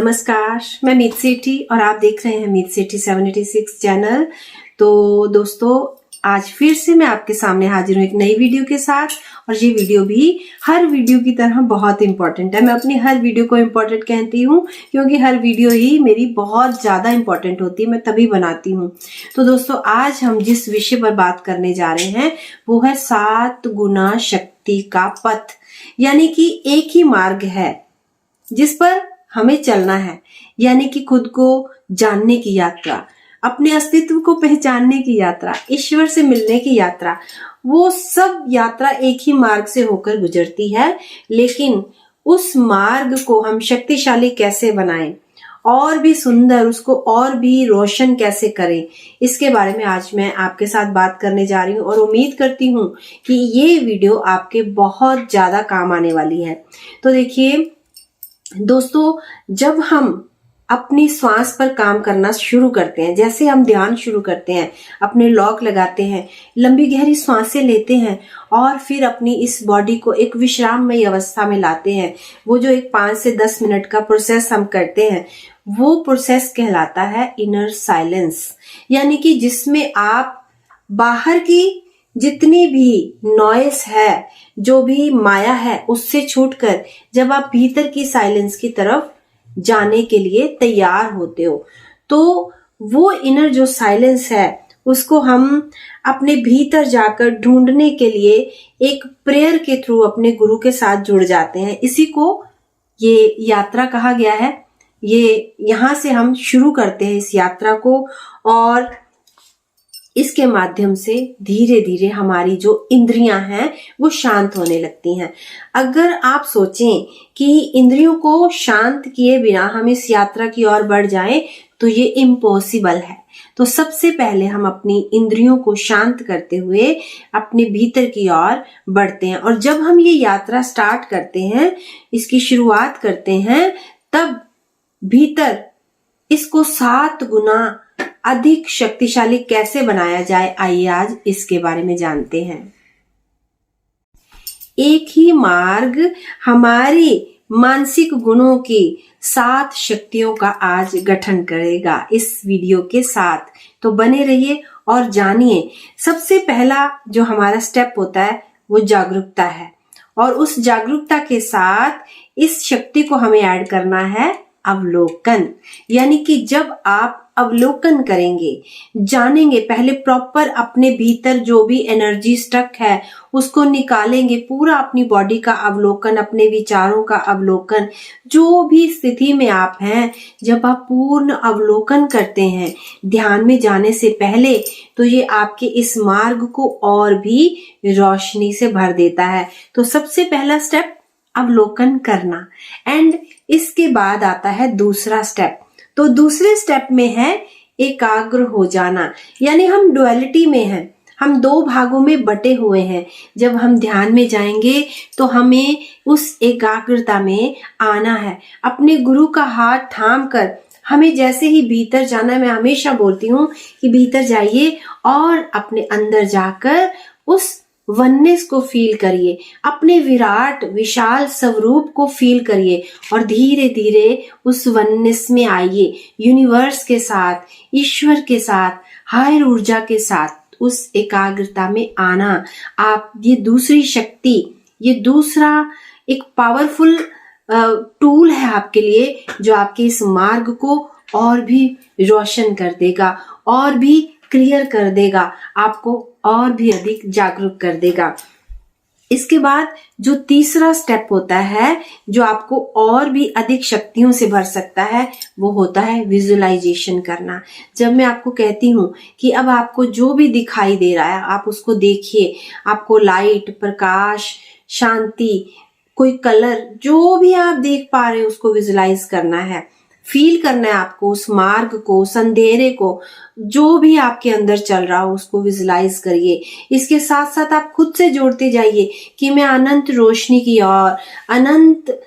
नमस्कार, मैं मीत सेठी और आप देख रहे हैं मीत सेठी 786 चैनल। तो दोस्तों, आज फिर से मैं आपके सामने हाजिर हूँ एक नई वीडियो के साथ। और ये वीडियो भी हर वीडियो की तरह बहुत इंपॉर्टेंट है। मैं अपनी हर वीडियो को इंपॉर्टेंट कहती हूँ क्योंकि हर वीडियो ही मेरी बहुत ज़्यादा इंपॉर्टेंट होती है, मैं तभी बनाती हूँ। तो दोस्तों, आज हम जिस विषय पर बात करने जा रहे हैं वो है 7 गुना शक्ति का पथ, यानी कि एक ही मार्ग है जिस पर हमें चलना है, यानी कि खुद को जानने की यात्रा, अपने अस्तित्व को पहचानने की यात्रा, ईश्वर से मिलने की यात्रा। वो सब यात्रा एक ही मार्ग से होकर गुजरती है, लेकिन उस मार्ग को हम शक्तिशाली कैसे बनाएं, और भी सुंदर, उसको और भी रोशन कैसे करें, इसके बारे में आज मैं आपके साथ बात करने जा रही हूँ। और उम्मीद करती हूँ कि ये वीडियो आपके बहुत ज्यादा काम आने वाली है। तो देखिए दोस्तों, जब हम अपनी श्वास पर काम करना शुरू करते हैं, जैसे हम ध्यान शुरू करते हैं, अपने लॉक लगाते हैं, लंबी गहरी सांसें लेते हैं और फिर अपनी इस बॉडी को एक विश्राममय अवस्था में लाते हैं, वो जो एक 5 से 10 मिनट का प्रोसेस हम करते हैं, वो प्रोसेस कहलाता है इनर साइलेंस। यानी कि जिसमें आप बाहर की जितनी भी नॉइस है, जो भी माया है, उससे छूटकर जब आप भीतर की साइलेंस की तरफ जाने के लिए तैयार होते हो, तो वो इनर जो साइलेंस है उसको हम अपने भीतर जाकर ढूंढने के लिए एक प्रेयर के थ्रू अपने गुरु के साथ जुड़ जाते हैं। इसी को ये यात्रा कहा गया है। ये यहाँ से हम शुरू करते हैं इस यात्रा को, और इसके माध्यम से धीरे धीरे हमारी जो इंद्रियां हैं वो शांत होने लगती हैं। अगर आप सोचें कि इंद्रियों को शांत किए बिना हम इस यात्रा की ओर बढ़ जाएं तो ये इम्पॉसिबल है। तो सबसे पहले हम अपनी इंद्रियों को शांत करते हुए अपने भीतर की ओर बढ़ते हैं। और जब हम ये यात्रा स्टार्ट करते हैं, इसकी शुरुआत करते हैं, तब भीतर इसको 7 गुना अधिक शक्तिशाली कैसे बनाया जाए, आइए आज इसके बारे में जानते हैं। एक ही मार्ग हमारी मानसिक गुणों की 7 शक्तियों का आज गठन करेगा इस वीडियो के साथ। तो बने रहिए और जानिए। सबसे पहला जो हमारा स्टेप होता है वो जागरूकता है, और उस जागरूकता के साथ इस शक्ति को हमें ऐड करना है अवलोकन। यानी कि जब आप अवलोकन करेंगे, जानेंगे, पहले प्रॉपर अपने भीतर जो भी एनर्जी स्टक है उसको निकालेंगे, पूरा अपनी बॉडी का अवलोकन, अपने विचारों का अवलोकन, जो भी स्थिति में आप हैं, जब आप पूर्ण अवलोकन करते हैं ध्यान में जाने से पहले, तो ये आपके इस मार्ग को और भी रोशनी से भर देता है। तो सबसे पहला स्टेप अवलोकन करना, एंड इसके बाद आता है दूसरा स्टेप। तो दूसरे स्टेप में है एकाग्र हो जाना। यानी हम डुअलिटी में हैं, हम 2 भागों में बटे हुए हैं। जब हम ध्यान में जाएंगे तो हमें उस एकाग्रता में आना है, अपने गुरु का हाथ थाम कर हमें जैसे ही भीतर जाना है। मैं हमेशा बोलती हूँ कि भीतर जाइए और अपने अंदर जाकर उस वननेस को फील करिए, अपने विराट विशाल स्वरूप को फील करिए, और धीरे धीरे उस वननेस में आइए, यूनिवर्स के साथ, ईश्वर के साथ, हायर ऊर्जा के साथ उस एकाग्रता में आना। आप ये दूसरी शक्ति, ये दूसरा एक पावरफुल टूल है आपके लिए, जो आपके इस मार्ग को और भी रोशन कर देगा, और भी क्लियर कर देगा, आपको और भी अधिक जागरूक कर देगा। इसके बाद जो तीसरा स्टेप होता है, जो आपको और भी अधिक शक्तियों से भर सकता है, वो होता है विजुअलाइजेशन करना। जब मैं आपको कहती हूँ कि अब आपको जो भी दिखाई दे रहा है आप उसको देखिए, आपको लाइट, प्रकाश, शांति, कोई कलर, जो भी आप देख पा रहे हो उसको विजुअलाइज करना है, फील करना है आपको उस मार्ग को, उस अंधेरे को, जो भी आपके अंदर चल रहा हो उसको विजुअलाइज करिए। इसके साथ साथ आप खुद से जोड़ते जाइए कि मैं अनंत रोशनी की ओर, अनंत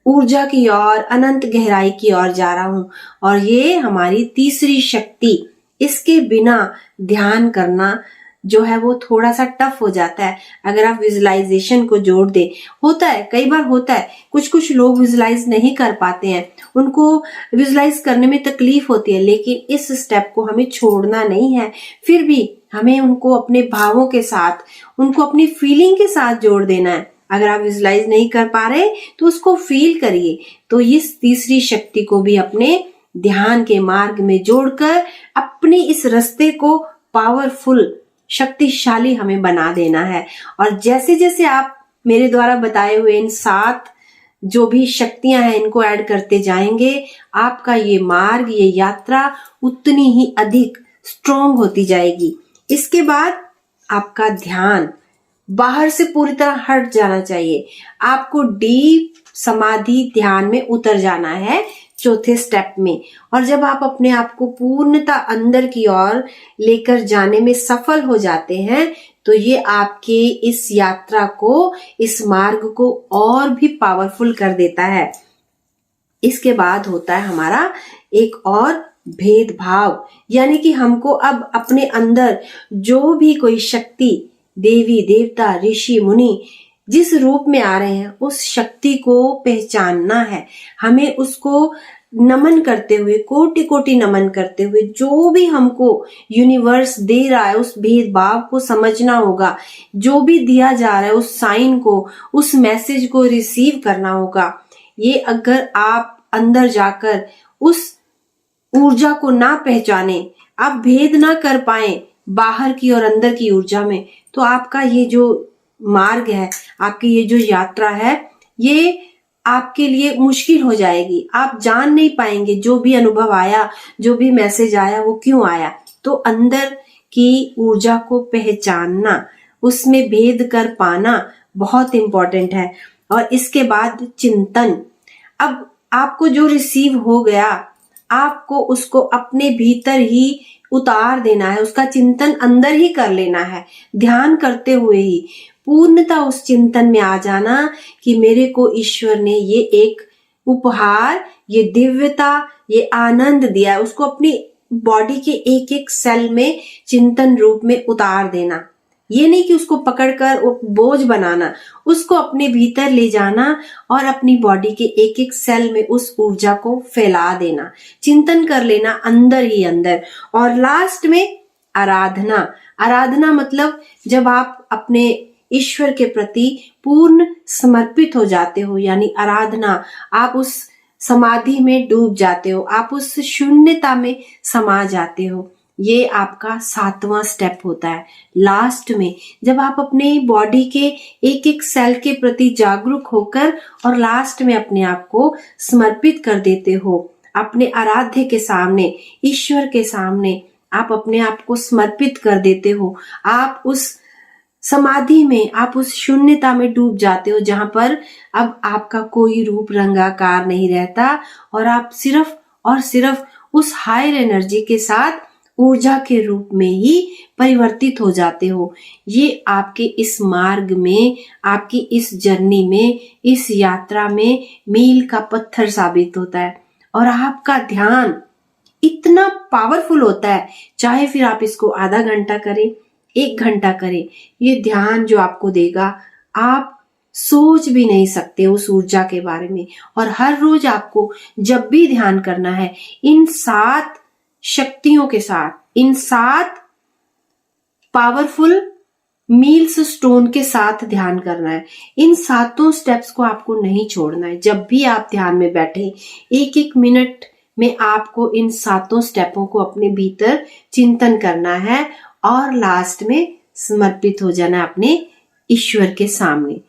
ऊर्जा की ओर, अनंत गहराई की ओर जा रहा हूं। और ये हमारी तीसरी शक्ति, इसके बिना ध्यान करना जो है वो थोड़ा सा टफ हो जाता है अगर आप विजुलाइजेशन को जोड़ दे। होता है, कई बार होता है, कुछ कुछ लोग विजुलाइज नहीं कर पाते हैं, उनको विजुलाइज करने में तकलीफ होती है, लेकिन इस स्टेप को हमें छोड़ना नहीं है। फिर भी हमें उनको अपने भावों के साथ, उनको अपनी फीलिंग के साथ जोड़ देना है। अगर आप विजुलाइज नहीं कर पा रहे तो उसको फील करिए। तो इस तीसरी शक्ति को भी अपने ध्यान के मार्ग में जोड़कर अपने इस रास्ते को पावरफुल, शक्तिशाली हमें बना देना है। और जैसे जैसे आप मेरे द्वारा बताए हुए इन 7 जो भी शक्तियां हैं इनको ऐड करते जाएंगे, आपका ये मार्ग, ये यात्रा उतनी ही अधिक स्ट्रोंग होती जाएगी। इसके बाद आपका ध्यान बाहर से पूरी तरह हट जाना चाहिए। आपको डीप समाधि ध्यान में उतर जाना है चौथे स्टेप में। और जब आप अपने आप को पूर्णता अंदर की ओर लेकर जाने में सफल हो जाते हैं तो ये आपके इस यात्रा को, इस मार्ग को और भी पावरफुल कर देता है। इसके बाद होता है हमारा एक और भेदभाव, यानी कि हमको अब अपने अंदर जो भी कोई शक्ति, देवी देवता, ऋषि मुनि जिस रूप में आ रहे हैं उस शक्ति को पहचानना है। हमें उसको नमन करते हुए, कोटि कोटि नमन करते हुए, जो भी हमको यूनिवर्स दे रहा है उस भेदभाव को समझना होगा। जो भी दिया जा रहा है उस साइन को, उस मैसेज को रिसीव करना होगा। ये अगर आप अंदर जाकर उस ऊर्जा को ना पहचाने, आप भेद ना कर पाए बाहर की और अंदर की ऊर्जा में, तो आपका ये जो मार्ग है, आपकी ये जो यात्रा है, ये आपके लिए मुश्किल हो जाएगी। आप जान नहीं पाएंगे जो भी अनुभव आया, जो भी मैसेज आया, वो क्यों आया। तो अंदर की ऊर्जा को पहचानना, उसमें भेद कर पाना बहुत इंपॉर्टेंट है। और इसके बाद चिंतन। अब आपको जो रिसीव हो गया, आपको उसको अपने भीतर ही उतार देना है, उसका चिंतन अंदर ही कर लेना है। ध्यान करते हुए ही पूर्णता उस चिंतन में आ जाना कि मेरे को ईश्वर ने ये एक उपहार, ये दिव्यता, ये आनंद दिया है। उसको अपनी बॉडी के एक एक सेल में चिंतन रूप में उतार देना। ये नहीं कि उसको पकड़कर बोझ बनाना, उसको अपने भीतर ले जाना और अपनी बॉडी के एक एक सेल में उस ऊर्जा को फैला देना, चिंतन कर लेना अंदर ही अंदर। और लास्ट में आराधना। आराधना मतलब जब आप अपने ईश्वर के प्रति पूर्ण समर्पित हो जाते हो, यानी आराधना, आप उस समाधि में डूब जाते हो, आप उस शून्यता में समा जाते हो। ये आपका 7वां स्टेप होता है। लास्ट में जब आप अपने बॉडी के एक एक सेल के प्रति जागरूक होकर और लास्ट में अपने आप को समर्पित कर देते हो अपने आराध्य के सामने, ईश्वर के सामने, आप अपने आप को समर्पित कर देते हो। आप उस समाधि में, आप उस शून्यता में डूब जाते हो जहां पर अब आपका कोई रूप रंगाकार नहीं रहता और आप सिर्फ और सिर्फ उस हायर एनर्जी के साथ ऊर्जा के रूप में ही परिवर्तित हो जाते हो। ये आपके इस मार्ग में, आपकी इस जर्नी में, इस यात्रा में मील का पत्थर साबित होता है। और आपका ध्यान इतना पावरफुल होता है, चाहे फिर आप इसको आधा घंटा करें, 1 घंटा करें, ये ध्यान जो आपको देगा, आप सोच भी नहीं सकते उस ऊर्जा के बारे में। और हर रोज आपको जब भी ध्यान करना है, इन 7 शक्तियों के साथ, इन 7 पावरफुल मील्स स्टोन के साथ ध्यान करना है। इन 7 स्टेप्स को आपको नहीं छोड़ना है। जब भी आप ध्यान में बैठे, 1-1 मिनट में आपको इन 7 स्टेपों को अपने भीतर चिंतन करना है और लास्ट में समर्पित हो जाना अपने ईश्वर के सामने।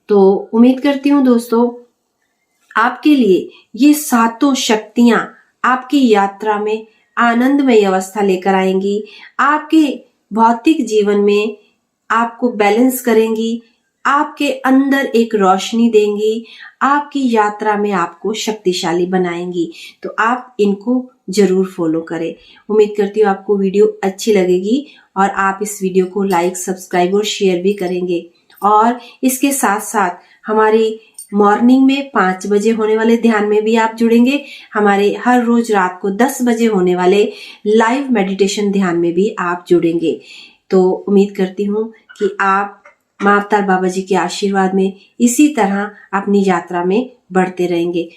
तो उम्मीद करती हूँ दोस्तों, आपके लिए ये 7 शक्तियां आपकी यात्रा में आनंदमय अवस्था लेकर आएंगी, आपके भौतिक जीवन में आपको बैलेंस करेंगी, आपके अंदर एक रोशनी देंगी, आपकी यात्रा में आपको शक्तिशाली बनाएंगी। तो आप इनको जरूर फॉलो करें। उम्मीद करती हूँ आपको वीडियो अच्छी लगेगी और आप इस वीडियो को लाइक, सब्सक्राइब और शेयर भी करेंगे। और इसके साथ साथ हमारी मॉर्निंग में 5 बजे होने वाले ध्यान में भी आप जुड़ेंगे। हमारे हर रोज रात को 10 बजे होने वाले लाइव मेडिटेशन ध्यान में भी आप जुड़ेंगे। तो उम्मीद करती हूँ कि आप माँ अवतार बाबा जी के आशीर्वाद में इसी तरह अपनी यात्रा में बढ़ते रहेंगे।